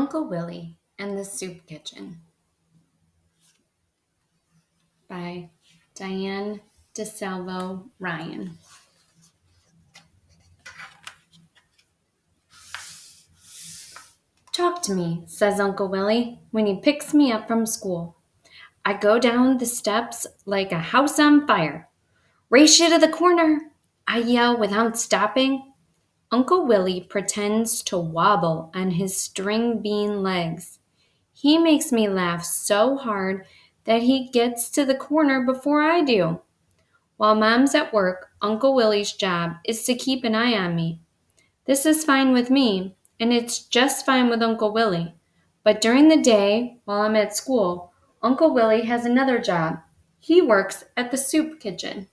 Uncle Willie and the Soup Kitchen by Dyanne Disalvo-Ryan. "Talk to me," says Uncle Willie when he picks me up from school. I go down the steps like a house on fire. "Race you to the corner," I yell without stopping. Uncle Willie pretends to wobble on his string bean legs. He makes me laugh so hard that he gets to the corner before I do. While Mom's at work, Uncle Willie's job is to keep an eye on me. This is fine with me, and it's just fine with Uncle Willie. But during the day, while I'm at school, Uncle Willie has another job. He works at the soup kitchen.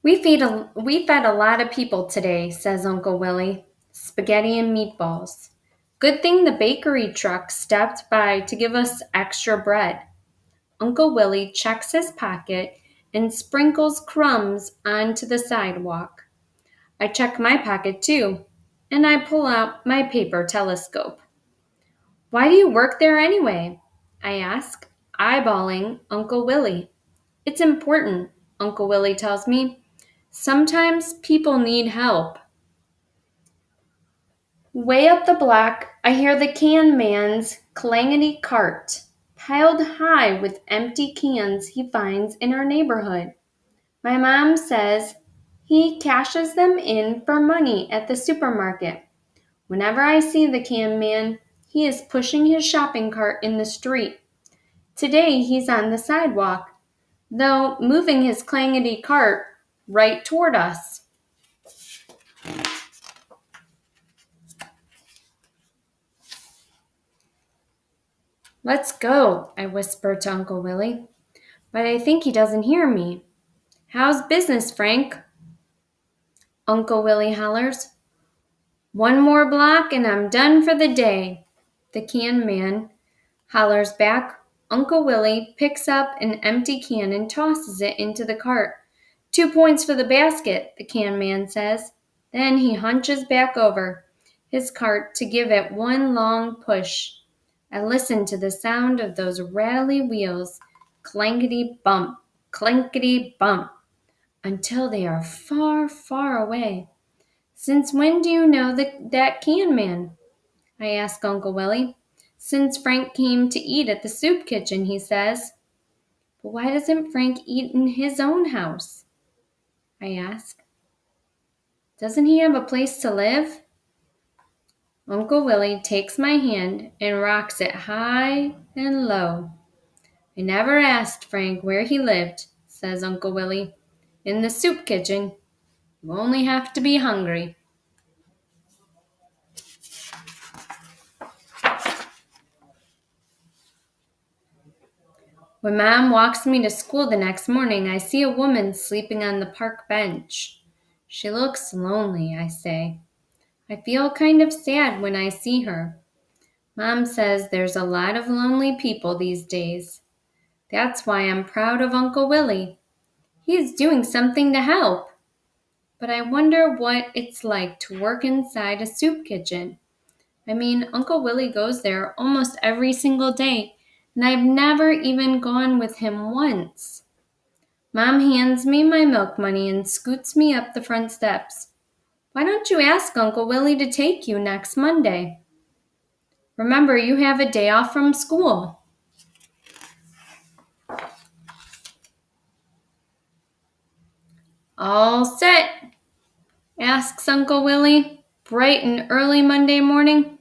We fed a lot of people today," says Uncle Willie. "Spaghetti and meatballs. Good thing the bakery truck stopped by to give us extra bread." Uncle Willie checks his pocket and sprinkles crumbs onto the sidewalk. I check my pocket too, and I pull out my paper telescope. "Why do you work there anyway?" I ask, eyeballing Uncle Willie. "It's important," Uncle Willie tells me. "Sometimes people need help." Way up the block, I hear the can man's clangety cart, piled high with empty cans he finds in our neighborhood. My mom says he cashes them in for money at the supermarket. Whenever I see the can man, he is pushing his shopping cart in the street. Today he's on the sidewalk, though moving his clangety cart right toward us. "Let's go," I whisper to Uncle Willie, but I think he doesn't hear me. "How's business, Frank?" Uncle Willie hollers. "One more block and I'm done for the day," the can man hollers back. Uncle Willie picks up an empty can and tosses it into the cart. "2 points for the basket," the can man says. Then he hunches back over his cart to give it one long push. I listen to the sound of those rattly wheels, clankety bump, clankety bump, until they are far, far away. "Since when do you know that can man?" I ask Uncle Willie. "Since Frank came to eat at the soup kitchen," he says. "But why doesn't Frank eat in his own house?" I ask. "Doesn't he have a place to live?" Uncle Willie takes my hand and rocks it high and low. "I never asked Frank where he lived," says Uncle Willie. "In the soup kitchen. You only have to be hungry." When Mom walks me to school the next morning, I see a woman sleeping on the park bench. "She looks lonely," I say. I feel kind of sad when I see her. Mom says there's a lot of lonely people these days. That's why I'm proud of Uncle Willie. He is doing something to help. But I wonder what it's like to work inside a soup kitchen. I mean, Uncle Willie goes there almost every single day, and I've never even gone with him once. Mom hands me my milk money and scoots me up the front steps. "Why don't you ask Uncle Willie to take you next Monday? Remember, you have a day off from school." "All set?" asks Uncle Willie, bright and early Monday morning.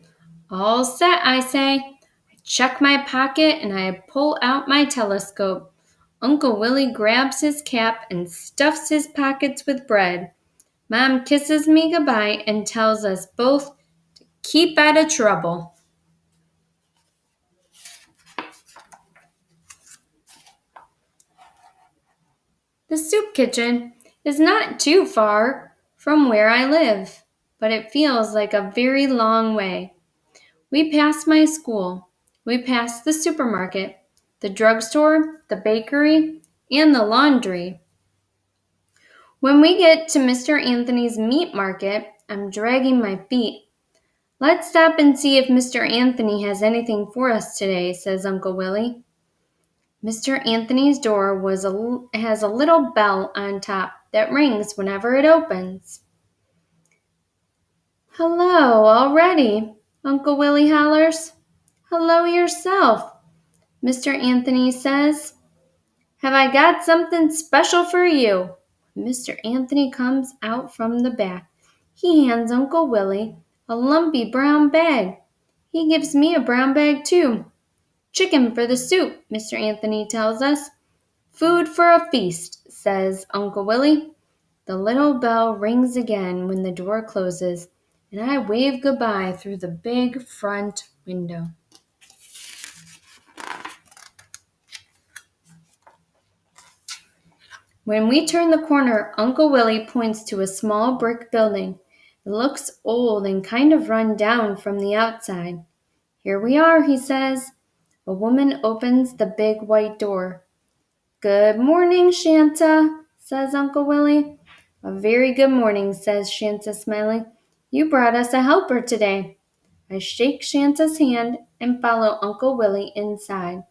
"All set," I say. I check my pocket and I pull out my telescope. Uncle Willie grabs his cap and stuffs his pockets with bread. Mom kisses me goodbye and tells us both to keep out of trouble. The soup kitchen is not too far from where I live, but it feels like a very long way. We pass my school. We pass the supermarket, the drugstore, the bakery, and the laundry. When we get to Mr. Anthony's meat market, I'm dragging my feet. Let's stop and see if Mr. Anthony has anything for us today, says Uncle Willie. Mr. Anthony's door has a little bell on top that rings whenever it opens. Hello, already, Uncle Willie hollers. Hello yourself, Mr. Anthony says. Have I got something special for you? Mr. Anthony comes out from the back. He hands Uncle Willie a lumpy brown bag. He gives me a brown bag too. Chicken for the soup, Mr. Anthony tells us. Food for a feast, says Uncle Willie. The little bell rings again when the door closes, and I wave goodbye through the big front window. When we turn the corner, Uncle Willie points to a small brick building. It looks old and kind of run down from the outside. Here we are, he says. A woman opens the big white door. Good morning, Shanta, says Uncle Willie. A very good morning, says Shanta, smiling. You brought us a helper today. I shake Shanta's hand and follow Uncle Willie inside.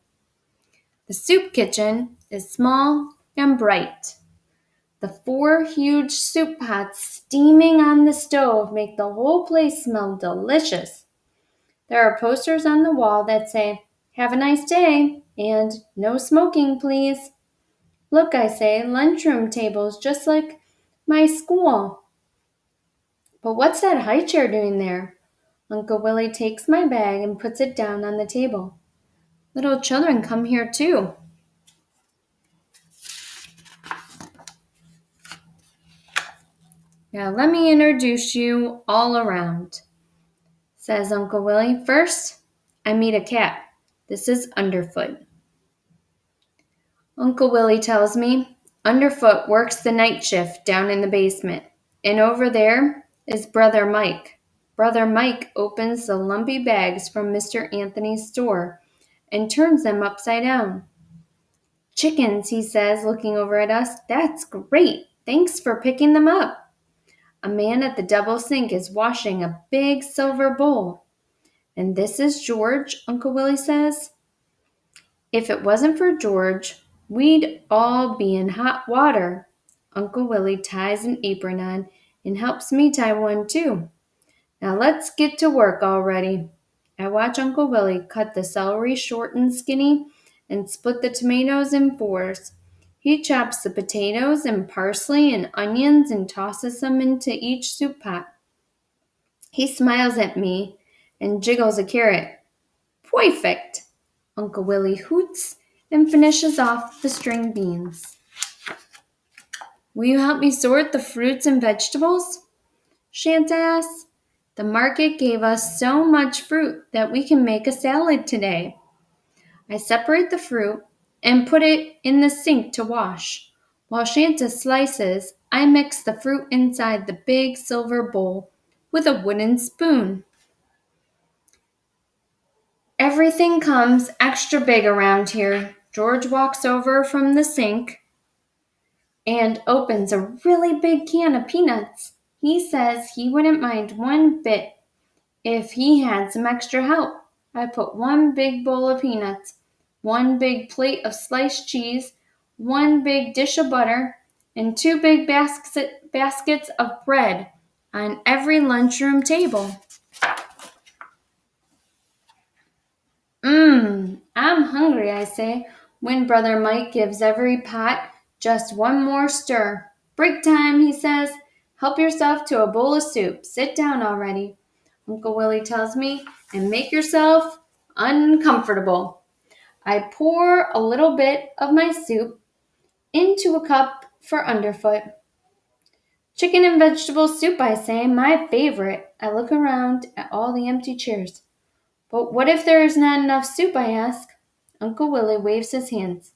The soup kitchen is small and bright. The 4 huge soup pots steaming on the stove make the whole place smell delicious. There are posters on the wall that say, Have a nice day, and no smoking, please. Look, I say, lunchroom tables just like my school. But what's that high chair doing there? Uncle Willie takes my bag and puts it down on the table. Little children come here too. Now let me introduce you all around, says Uncle Willie. First, I meet a cat. This is Underfoot. Uncle Willie tells me Underfoot works the night shift down in the basement. And over there is Brother Mike. Brother Mike opens the lumpy bags from Mr. Anthony's store and turns them upside down. Chickens, he says, looking over at us. That's great. Thanks for picking them up. A man at the double sink is washing a big silver bowl. And this is George, Uncle Willie says. If it wasn't for George, we'd all be in hot water. Uncle Willie ties an apron on and helps me tie one too. Now let's get to work already. I watch Uncle Willie cut the celery short and skinny and split the tomatoes in 4s. He chops the potatoes and parsley and onions and tosses them into each soup pot. He smiles at me and jiggles a carrot. Perfect! Uncle Willie hoots and finishes off the string beans. Will you help me sort the fruits and vegetables? Shanta asks. The market gave us so much fruit that we can make a salad today. I separate the fruit and put it in the sink to wash. While Shanta slices, I mix the fruit inside the big silver bowl with a wooden spoon. Everything comes extra big around here. George walks over from the sink and opens a really big can of peanuts. He says he wouldn't mind one bit if he had some extra help. I put one big bowl of peanuts, one big plate of sliced cheese, one big dish of butter, and 2 big baskets of bread on every lunchroom table. I'm hungry, I say, when Brother Mike gives every pot just one more stir. Break time, he says. Help yourself to a bowl of soup. Sit down already, Uncle Willie tells me, and make yourself uncomfortable. I pour a little bit of my soup into a cup for Underfoot. Chicken and vegetable soup, I say, my favorite. I look around at all the empty chairs. But what if there is not enough soup, I ask. Uncle Willie waves his hands.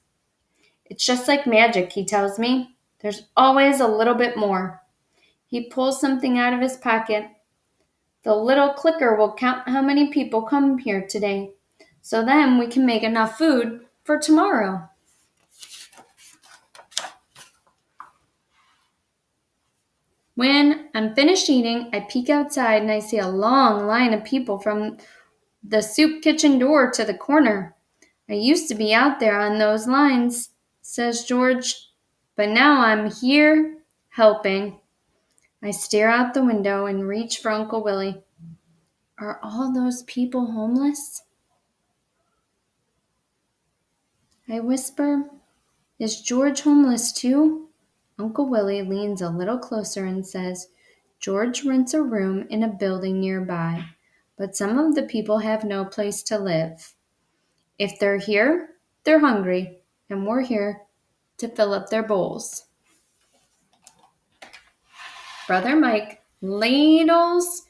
It's just like magic, he tells me. There's always a little bit more. He pulls something out of his pocket. The little clicker will count how many people come here today. So then we can make enough food for tomorrow. When I'm finished eating, I peek outside and I see a long line of people from the soup kitchen door to the corner. I used to be out there on those lines, says George, but now I'm here helping. I stare out the window and reach for Uncle Willie. Are all those people homeless? I whisper. Is George homeless too? Uncle Willie leans a little closer and says, George rents a room in a building nearby, but some of the people have no place to live. If they're here, they're hungry, and we're here to fill up their bowls. Brother Mike ladles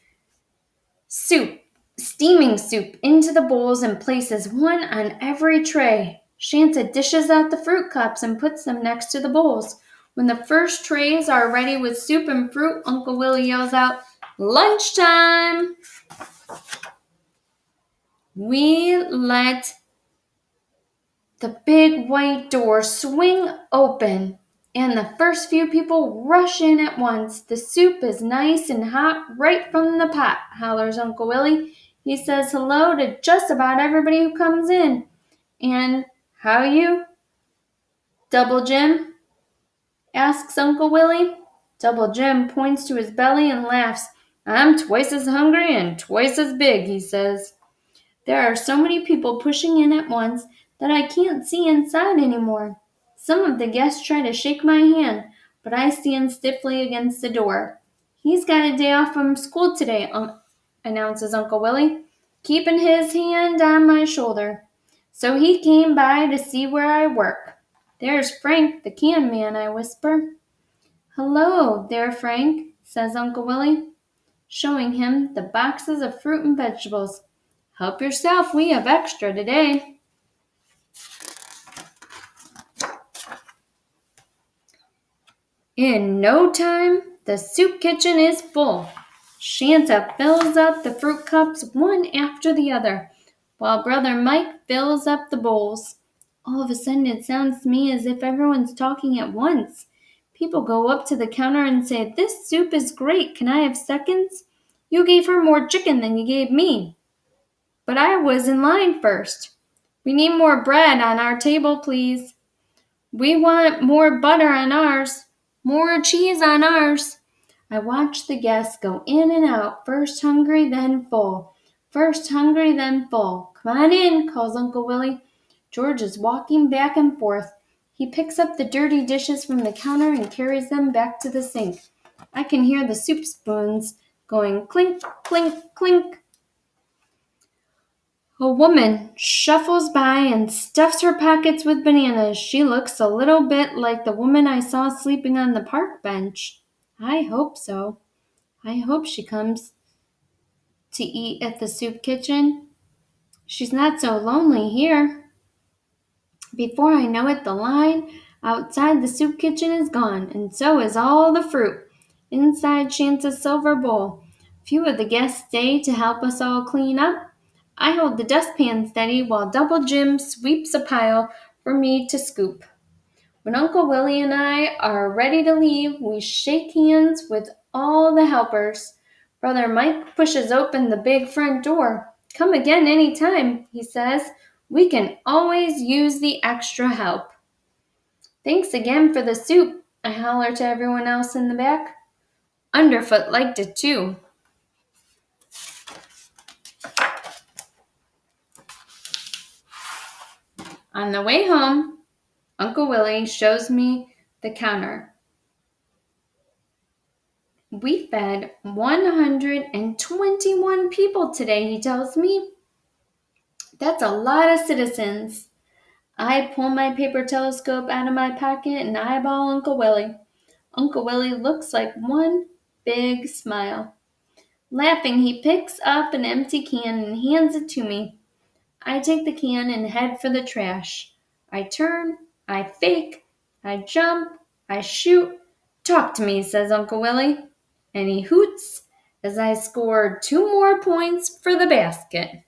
soup, steaming soup, into the bowls and places one on every tray. Shanta dishes out the fruit cups and puts them next to the bowls. When the first trays are ready with soup and fruit, Uncle Willie yells out, lunchtime! We let the big white door swing open, and the first few people rush in at once. The soup is nice and hot right from the pot, hollers Uncle Willie. He says hello to just about everybody who comes in. And how you? Double Jim? Asks Uncle Willie. Double Jim points to his belly and laughs. I'm twice as hungry and twice as big, he says. There are so many people pushing in at once that I can't see inside anymore. Some of the guests try to shake my hand, but I stand stiffly against the door. He's got a day off from school today, announces Uncle Willie, keeping his hand on my shoulder. So he came by to see where I work. There's Frank, the can man, I whisper. Hello there, Frank, says Uncle Willie, showing him the boxes of fruit and vegetables. Help yourself, we have extra today. In no time, the soup kitchen is full. Shanta fills up the fruit cups one after the other, while Brother Mike fills up the bowls. All of a sudden, it sounds to me as if everyone's talking at once. People go up to the counter and say, This soup is great. Can I have seconds? You gave her more chicken than you gave me. But I was in line first. We need more bread on our table, please. We want more butter on ours. More cheese on ours. I watch the guests go in and out, first hungry, then full. First hungry, then full. Come on in, calls Uncle Willie. George is walking back and forth. He picks up the dirty dishes from the counter and carries them back to the sink. I can hear the soup spoons going clink, clink, clink. A woman shuffles by and stuffs her pockets with bananas. She looks a little bit like the woman I saw sleeping on the park bench. I hope so. I hope she comes to eat at the soup kitchen. She's not so lonely here. Before I know it, the line outside the soup kitchen is gone, and so is all the fruit inside Shanta's silver bowl. Few of the guests stay to help us all clean up. I hold the dustpan steady while Double Jim sweeps a pile for me to scoop. When Uncle Willie and I are ready to leave, we shake hands with all the helpers. Brother Mike pushes open the big front door. Come again any time, he says. We can always use the extra help. Thanks again for the soup, I holler to everyone else in the back. Underfoot liked it too. On the way home, Uncle Willie shows me the counter. We fed 121 people today, he tells me. That's a lot of citizens. I pull my paper telescope out of my pocket and eyeball Uncle Willie. Uncle Willie looks like one big smile. Laughing, he picks up an empty can and hands it to me. I take the can and head for the trash. I turn, I fake, I jump, I shoot. Talk to me, says Uncle Willie. And he hoots as I score 2 more points for the basket.